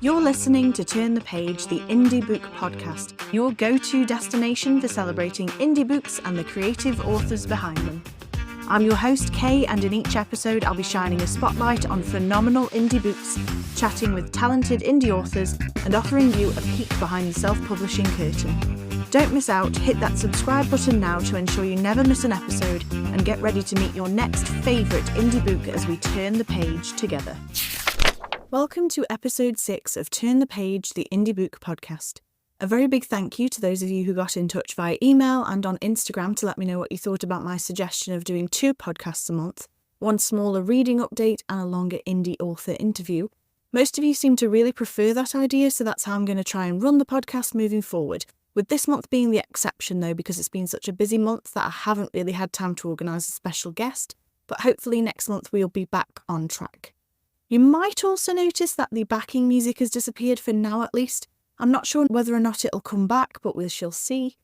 You're listening to Turn the Page, the Indie Book Podcast, your go-to destination for celebrating indie books and the creative authors behind them. I'm your host, Kay, and in each episode I'll be shining a spotlight on phenomenal indie books, chatting with talented indie authors, and offering you a peek behind the self-publishing curtain. Don't miss out, hit that subscribe button now to ensure you never miss an episode, and get ready to meet your next favourite indie book as we turn the page together. Welcome to episode 6 of Turn the Page, the Indie Book Podcast. A very big thank you to those of you who got in touch via email and on Instagram to let me know what you thought about my suggestion of doing 2 podcasts a month, one smaller reading update and a longer indie author interview. Most of you seem to really prefer that idea, so that's how I'm going to try and run the podcast moving forward, with this month being the exception though, because it's been such a busy month that I haven't really had time to organise a special guest, but hopefully next month we'll be back on track. You might also notice that the backing music has disappeared for now at least. I'm not sure whether or not it'll come back, but we shall see.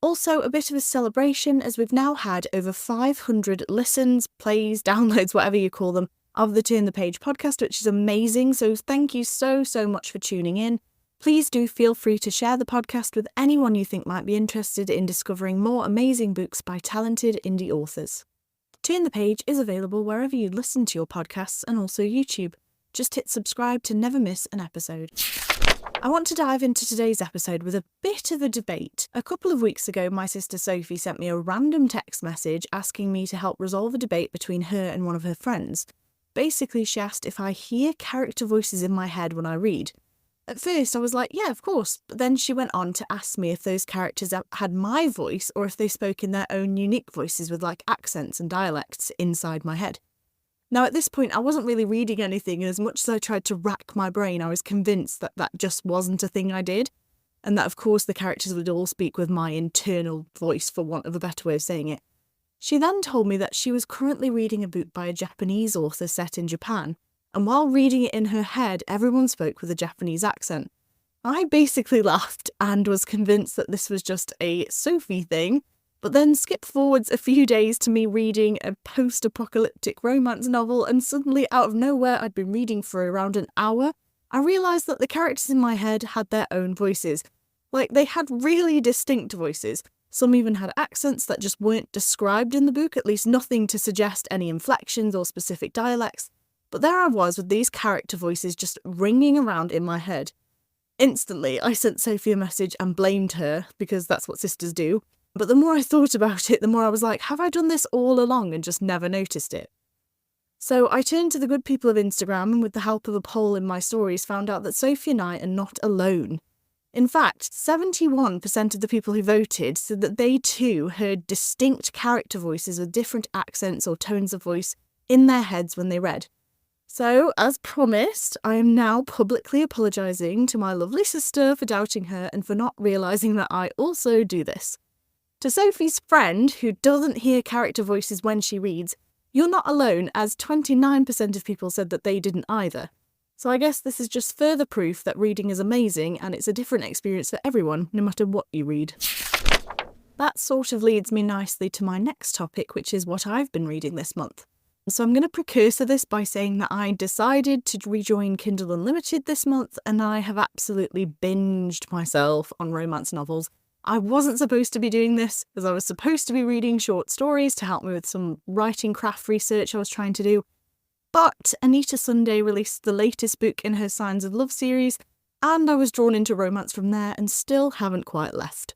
Also, a bit of a celebration as we've now had over 500 listens, plays, downloads, whatever you call them, of the Turn the Page podcast, which is amazing. So thank you so much for tuning in. Please do feel free to share the podcast with anyone you think might be interested in discovering more amazing books by talented indie authors. Turn the Page is available wherever you listen to your podcasts and also YouTube. Just hit subscribe to never miss an episode. I want to dive into today's episode with a bit of a debate. A couple of weeks ago, my sister Sophie sent me a random text message asking me to help resolve a debate between her and one of her friends. Basically, she asked if I hear character voices in my head when I read. At first, I was like, yeah, of course, but then she went on to ask me if those characters had my voice or if they spoke in their own unique voices with like accents and dialects inside my head. Now, at this point, I wasn't really reading anything, and as much as I tried to rack my brain, I was convinced that that just wasn't a thing I did, and that, of course, the characters would all speak with my internal voice, for want of a better way of saying it. She then told me that she was currently reading a book by a Japanese author set in Japan, and while reading it in her head, everyone spoke with a Japanese accent. I basically laughed and was convinced that this was just a Sophie thing, but then skipped forwards a few days to me reading a post-apocalyptic romance novel, and suddenly, out of nowhere, I'd been reading for around an hour, I realised that the characters in my head had their own voices. Like, they had really distinct voices. Some even had accents that just weren't described in the book, at least nothing to suggest any inflections or specific dialects. But there I was with these character voices just ringing around in my head. Instantly, I sent Sophie a message and blamed her, because that's what sisters do. But the more I thought about it, the more I was like, have I done this all along and just never noticed it? So I turned to the good people of Instagram and with the help of a poll in my stories found out that Sophie and I are not alone. In fact, 71% of the people who voted said that they too heard distinct character voices with different accents or tones of voice in their heads when they read. So, as promised, I am now publicly apologising to my lovely sister for doubting her and for not realising that I also do this. To Sophie's friend, who doesn't hear character voices when she reads, you're not alone, as 29% of people said that they didn't either. So I guess this is just further proof that reading is amazing and it's a different experience for everyone, no matter what you read. That sort of leads me nicely to my next topic, which is what I've been reading this month. So I'm going to precursor this by saying that I decided to rejoin Kindle Unlimited this month, and I have absolutely binged myself on romance novels. I wasn't supposed to be doing this, as I was supposed to be reading short stories to help me with some writing craft research I was trying to do. But Anita Sunday released the latest book in her Signs of Love series, and I was drawn into romance from there and still haven't quite left.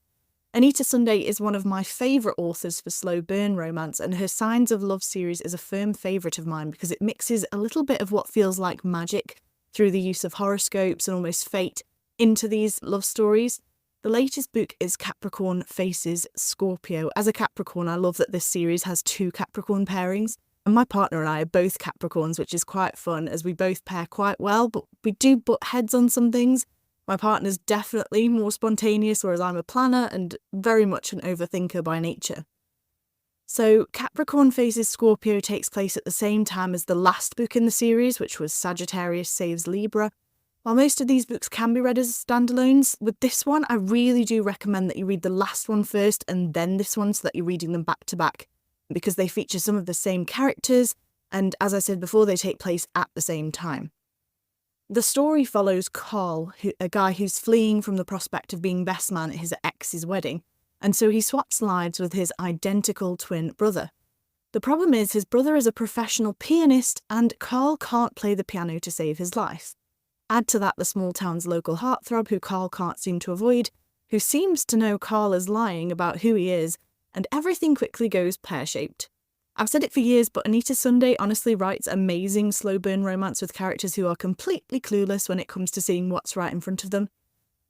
Anita Sunday is one of my favourite authors for slow burn romance, and her Signs of Love series is a firm favourite of mine because it mixes a little bit of what feels like magic through the use of horoscopes and almost fate into these love stories. The latest book is Capricorn Faces Scorpio. As a Capricorn, I love that this series has 2 Capricorn pairings, and my partner and I are both Capricorns, which is quite fun as we both pair quite well, but we do butt heads on some things. My partner's definitely more spontaneous, whereas I'm a planner and very much an overthinker by nature. So Capricorn Faces Scorpio takes place at the same time as the last book in the series, which was Sagittarius Saves Libra. While most of these books can be read as standalones, with this one I really do recommend that you read the last one first and then this one so that you're reading them back to back, because they feature some of the same characters and, as I said before, they take place at the same time. The story follows Carl, a guy who's fleeing from the prospect of being best man at his ex's wedding, and so he swaps lives with his identical twin brother. The problem is his brother is a professional pianist and Carl can't play the piano to save his life. Add to that the small town's local heartthrob who Carl can't seem to avoid, who seems to know Carl is lying about who he is, and everything quickly goes pear-shaped. I've said it for years, but Anita Sunday honestly writes amazing slow burn romance with characters who are completely clueless when it comes to seeing what's right in front of them.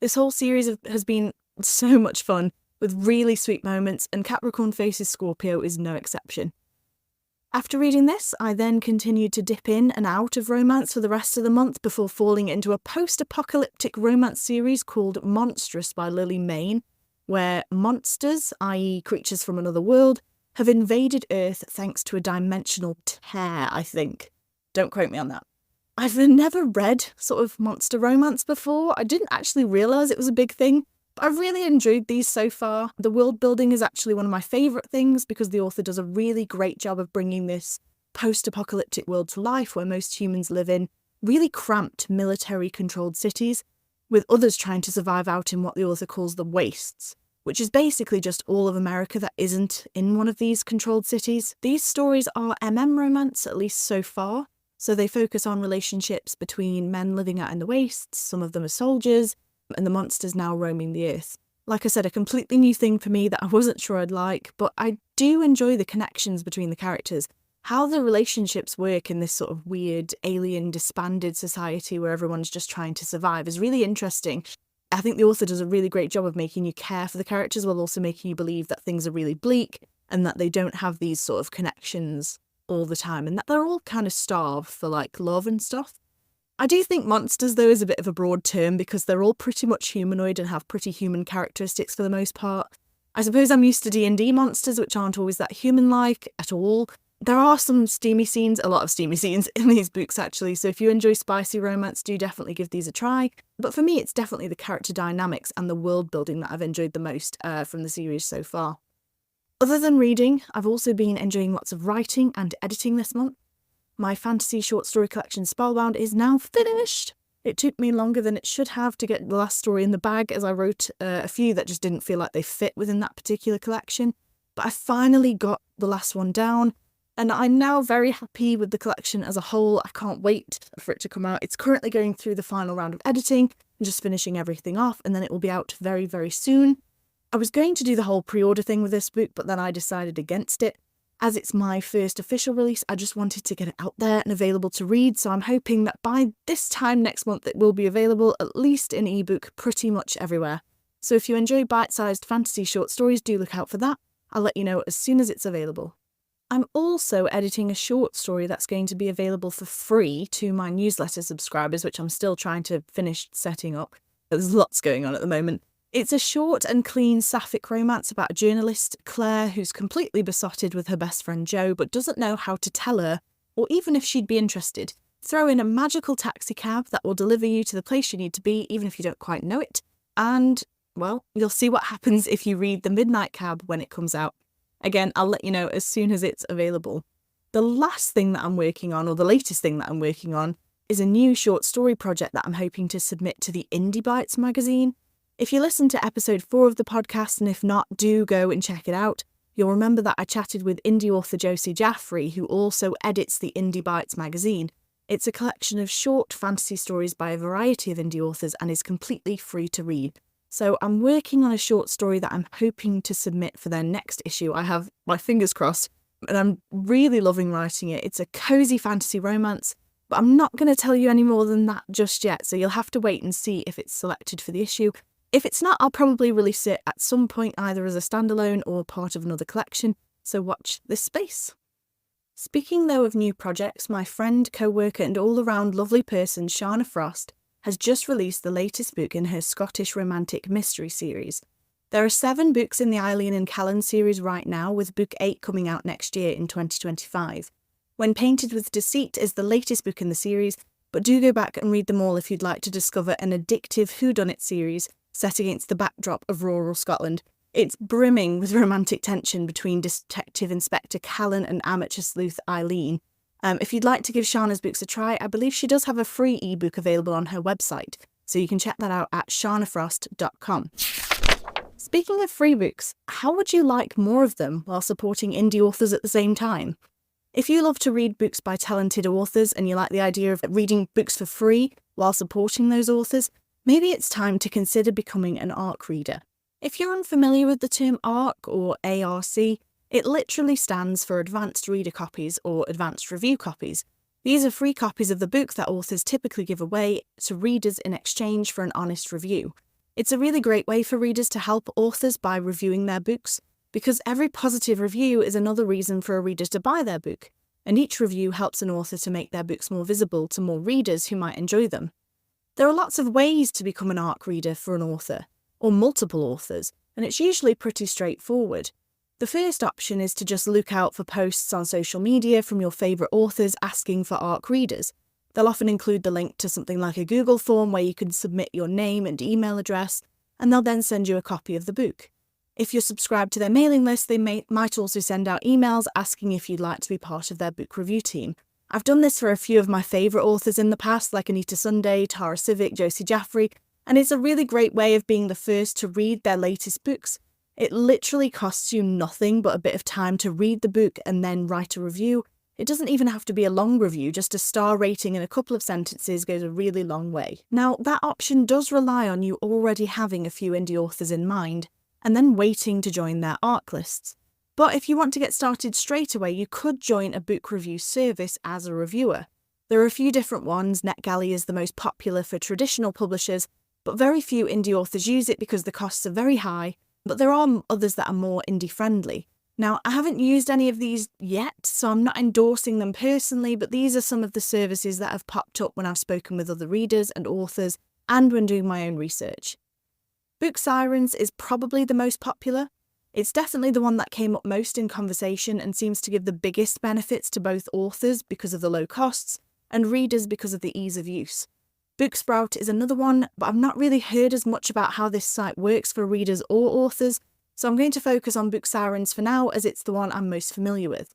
This whole series has been so much fun, with really sweet moments, and Capricorn Faces Scorpio is no exception. After reading this, I then continued to dip in and out of romance for the rest of the month before falling into a post-apocalyptic romance series called Monstrous by Lily Mayne, where monsters, i.e. creatures from another world, have invaded Earth thanks to a dimensional tear, I think. Don't quote me on that. I've never read sort of monster romance before. I didn't actually realise it was a big thing, but I've really enjoyed these so far. The world building is actually one of my favourite things because the author does a really great job of bringing this post-apocalyptic world to life where most humans live in really cramped military-controlled cities, with others trying to survive out in what the author calls the wastes, which is basically just all of America that isn't in one of these controlled cities. These stories are romance, at least so far, so they focus on relationships between men living out in the wastes, some of them are soldiers, and the monsters now roaming the earth. Like I said, a completely new thing for me that I wasn't sure I'd like, but I do enjoy the connections between the characters. How the relationships work in this sort of weird, alien, disbanded society where everyone's just trying to survive is really interesting. I think the author does a really great job of making you care for the characters while also making you believe that things are really bleak and that they don't have these sort of connections all the time and that they're all kind of starved for like love and stuff. I do think monsters though is a bit of a broad term because they're all pretty much humanoid and have pretty human characteristics for the most part. I suppose I'm used to D&D monsters which aren't always that human-like at all. There are some steamy scenes, a lot of steamy scenes in these books actually, so if you enjoy spicy romance, do definitely give these a try. But for me, it's definitely the character dynamics and the world building that I've enjoyed the most from the series so far. Other than reading, I've also been enjoying lots of writing and editing this month. My fantasy short story collection Spellbound is now finished. It took me longer than it should have to get the last story in the bag as I wrote a few that just didn't feel like they fit within that particular collection. But I finally got the last one down. And I'm now very happy with the collection as a whole. I can't wait for it to come out. It's currently going through the final round of editing and just finishing everything off, and then it will be out very, very soon. I was going to do the whole pre-order thing with this book, but then I decided against it. As it's my first official release, I just wanted to get it out there and available to read, so I'm hoping that by this time next month it will be available, at least in ebook, pretty much everywhere. So if you enjoy bite-sized fantasy short stories, do look out for that. I'll let you know as soon as it's available. I'm also editing a short story that's going to be available for free to my newsletter subscribers, which I'm still trying to finish setting up. There's lots going on at the moment. It's a short and clean sapphic romance about a journalist, Claire, who's completely besotted with her best friend Jo, but doesn't know how to tell her, or even if she'd be interested. Throw in a magical taxi cab that will deliver you to the place you need to be, even if you don't quite know it. And, well, you'll see what happens if you read The Midnight Cab when it comes out. Again, I'll let you know as soon as it's available. The last thing that I'm working on, or the latest thing that I'm working on, is a new short story project that I'm hoping to submit to the Indie Bites magazine. If you listen to episode 4 of the podcast, and if not, do go and check it out, you'll remember that I chatted with indie author Josie Jaffrey, who also edits the Indie Bites magazine. It's a collection of short fantasy stories by a variety of indie authors and is completely free to read. So I'm working on a short story that I'm hoping to submit for their next issue. I have my fingers crossed, and I'm really loving writing it. It's a cosy fantasy romance, but I'm not going to tell you any more than that just yet, so you'll have to wait and see if it's selected for the issue. If it's not, I'll probably release it at some point either as a standalone or part of another collection, so watch this space. Speaking though of new projects, my friend, co-worker and all-around lovely person Shana Frost has just released the latest book in her Scottish romantic mystery series. There are 7 books in the Eileen and Callan series right now, with book 8 coming out next year in 2025. When Painted with Deceit is the latest book in the series, but do go back and read them all if you'd like to discover an addictive whodunit series set against the backdrop of rural Scotland. It's brimming with romantic tension between Detective Inspector Callan and amateur sleuth Eileen, If you'd like to give Shana's books a try, I believe she does have a free ebook available on her website, so you can check that out at shanafrost.com. Speaking of free books, how would you like more of them while supporting indie authors at the same time? If you love to read books by talented authors and you like the idea of reading books for free while supporting those authors, maybe it's time to consider becoming an ARC reader. If you're unfamiliar with the term ARC or ARC, it literally stands for Advanced Reader Copies or Advanced Review Copies. These are free copies of the book that authors typically give away to readers in exchange for an honest review. It's a really great way for readers to help authors by reviewing their books, because every positive review is another reason for a reader to buy their book, and each review helps an author to make their books more visible to more readers who might enjoy them. There are lots of ways to become an ARC reader for an author, or multiple authors, and it's usually pretty straightforward. The first option is to just look out for posts on social media from your favourite authors asking for ARC readers. They'll often include the link to something like a Google form where you can submit your name and email address, and they'll then send you a copy of the book. If you're subscribed to their mailing list, they might also send out emails asking if you'd like to be part of their book review team. I've done this for a few of my favourite authors in the past, like Anita Sunday, Tara Civic, Josie Jaffrey, and it's a really great way of being the first to read their latest books. It literally costs you nothing but a bit of time to read the book and then write a review. It doesn't even have to be a long review, just a star rating and a couple of sentences goes a really long way. Now, that option does rely on you already having a few indie authors in mind, and then waiting to join their ARC lists. But if you want to get started straight away, you could join a book review service as a reviewer. There are a few different ones. NetGalley is the most popular for traditional publishers, but very few indie authors use it because the costs are very high, but there are others that are more indie-friendly. Now, I haven't used any of these yet, so I'm not endorsing them personally, but these are some of the services that have popped up when I've spoken with other readers and authors and when doing my own research. Book Sirens is probably the most popular. It's definitely the one that came up most in conversation and seems to give the biggest benefits to both authors because of the low costs and readers because of the ease of use. Booksprout is another one, but I've not really heard as much about how this site works for readers or authors, so I'm going to focus on Book Sirens for now as it's the one I'm most familiar with.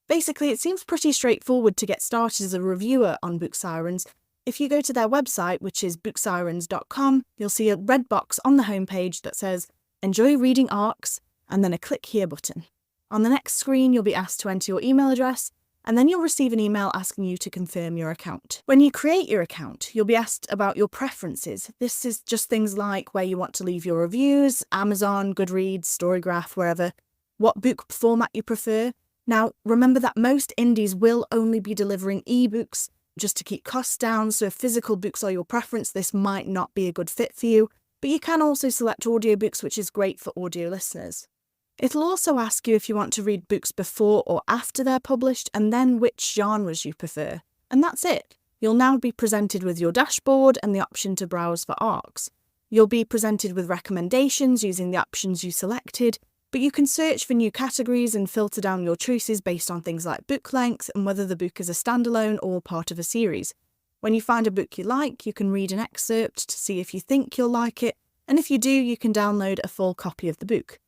Basically, it seems pretty straightforward to get started as a reviewer on Book Sirens. If you go to their website, which is booksirens.com, you'll see a red box on the homepage that says, "Enjoy reading ARCs," and then a click here button. On the next screen, you'll be asked to enter your email address, and then you'll receive an email asking you to confirm your account. When you create your account, you'll be asked about your preferences. This is just things like where you want to leave your reviews, Amazon, Goodreads, Storygraph, wherever, what book format you prefer. Now, remember that most indies will only be delivering ebooks just to keep costs down, so if physical books are your preference, this might not be a good fit for you, but you can also select audiobooks, which is great for audio listeners. It'll also ask you if you want to read books before or after they're published, and then which genres you prefer. And that's it. You'll now be presented with your dashboard and the option to browse for ARCs. You'll be presented with recommendations using the options you selected, but you can search for new categories and filter down your choices based on things like book length and whether the book is a standalone or part of a series. When you find a book you like, you can read an excerpt to see if you think you'll like it, and if you do, you can download a full copy of the book.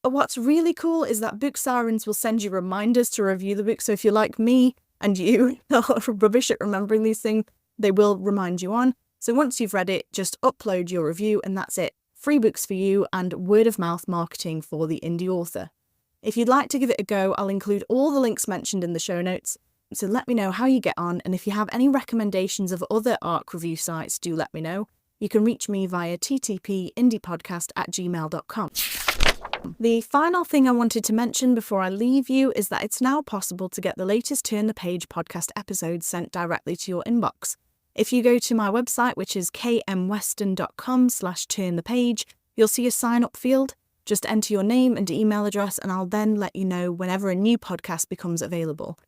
But what's really cool is that Book Sirens will send you reminders to review the book, so if you're like me and you are rubbish at remembering these things, they will remind you on. So once you've read it, just upload your review and that's it. Free books for you and word-of-mouth marketing for the indie author. If you'd like to give it a go, I'll include all the links mentioned in the show notes, so let me know how you get on, and if you have any recommendations of other ARC review sites, do let me know. You can reach me via ttpindiepodcast@gmail.com. The final thing I wanted to mention before I leave you is that it's now possible to get the latest Turn the Page podcast episodes sent directly to your inbox. If you go to my website, which is kmweston.com/turnthepage, you'll see a sign-up field. Just enter your name and email address, and I'll then let you know whenever a new podcast becomes available.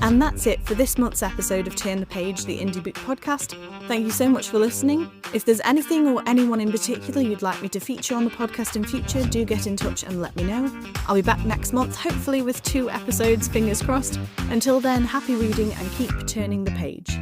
And that's it for this month's episode of Turn the Page, the Indie Book Podcast. Thank you so much for listening. If there's anything or anyone in particular you'd like me to feature on the podcast in future, do get in touch and let me know. I'll be back next month, hopefully with 2 episodes, fingers crossed. Until then, happy reading and keep turning the page.